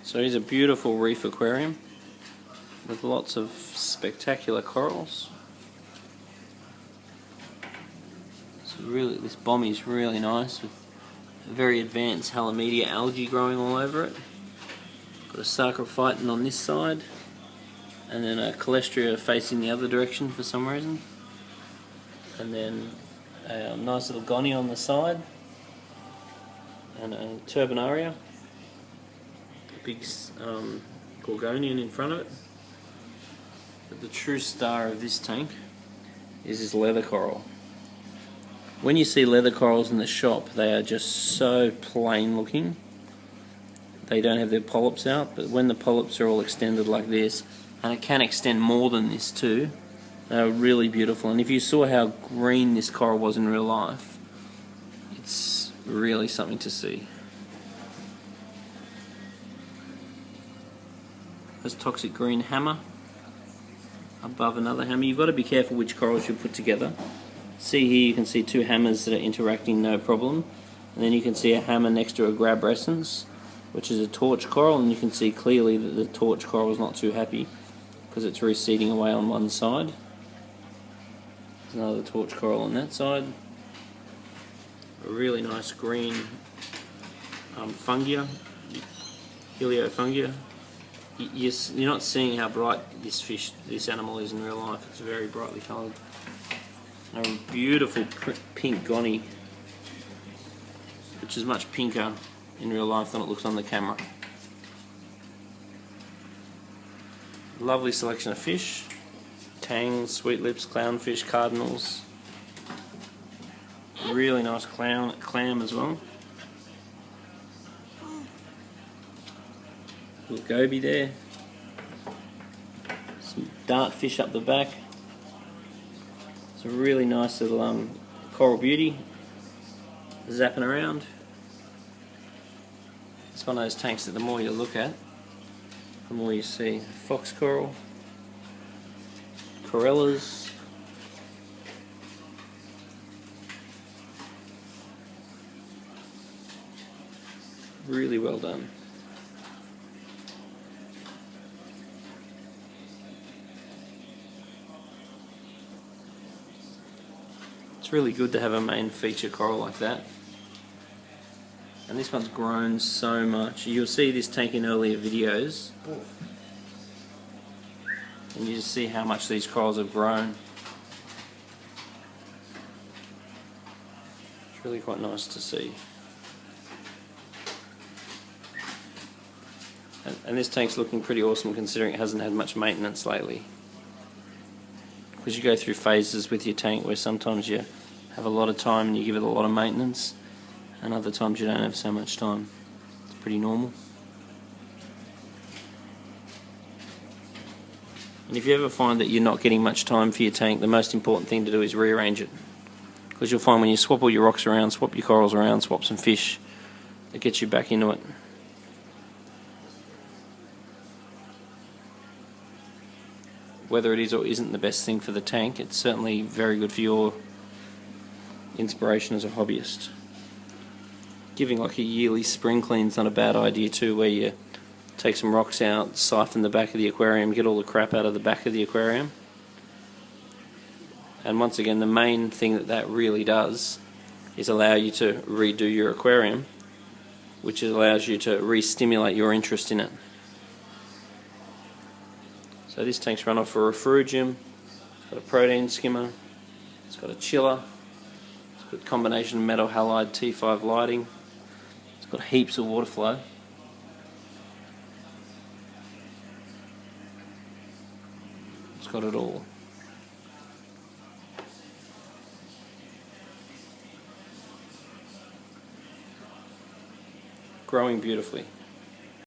So here's a beautiful reef aquarium with lots of spectacular corals. This bommy is really nice with a very advanced halomedia algae growing all over it. Got a sarcophyton on this side and then a colestria facing the other direction for some reason, and then a nice little goni on the side and a turbinaria, a big gorgonian in front of it. But the true star of this tank is this leather coral. When you see leather corals in the shop, they are just so plain looking. They don't have their polyps out, but when the polyps are all extended like this, and it can extend more than this too, they are really beautiful. And if you saw how green this coral was in real life, it's really something to see. There's toxic green hammer above another hammer. You've got to be careful which corals you put together. See here, you can see two hammers that are interacting no problem, and then you can see a hammer next to a grabrescens, which is a torch coral, and you can see clearly that the torch coral is not too happy because it's receding away on one side. There's another torch coral on that side. A really nice green fungia, heliofungia. You're not seeing how bright this animal is in real life. It's very brightly coloured. A beautiful pink goni, which is much pinker in real life than it looks on the camera. Lovely selection of fish: tangs, sweet lips, clownfish, cardinals. Really nice clam as well. Little goby there. Some dartfish up the back. It's a really nice little coral beauty zapping around. It's one of those tanks that the more you look at, the more you see. Fox coral, corellas, really well done. It's really good to have a main feature coral like that. And this one's grown so much. You'll see this tank in earlier videos, and you just see how much these corals have grown. It's really quite nice to see. And this tank's looking pretty awesome considering it hasn't had much maintenance lately. Because you go through phases with your tank where sometimes you have a lot of time and you give it a lot of maintenance, and other times you don't have so much time. It's pretty normal. And if you ever find that you're not getting much time for your tank, the most important thing to do is rearrange it. Because you'll find when you swap all your rocks around, swap your corals around, swap some fish, it gets you back into it. Whether it is or isn't the best thing for the tank, it's certainly very good for your inspiration as a hobbyist. Giving like a yearly spring clean's not a bad idea too, where you take some rocks out, siphon the back of the aquarium, get all the crap out of the back of the aquarium. And once again, the main thing that really does is allow you to redo your aquarium, which allows you to re-stimulate your interest in it. So this tank's run off for a refugium, it's got a protein skimmer, it's got a chiller, it's got a combination of metal halide T5 lighting, it's got heaps of water flow. It's got it all. Growing beautifully.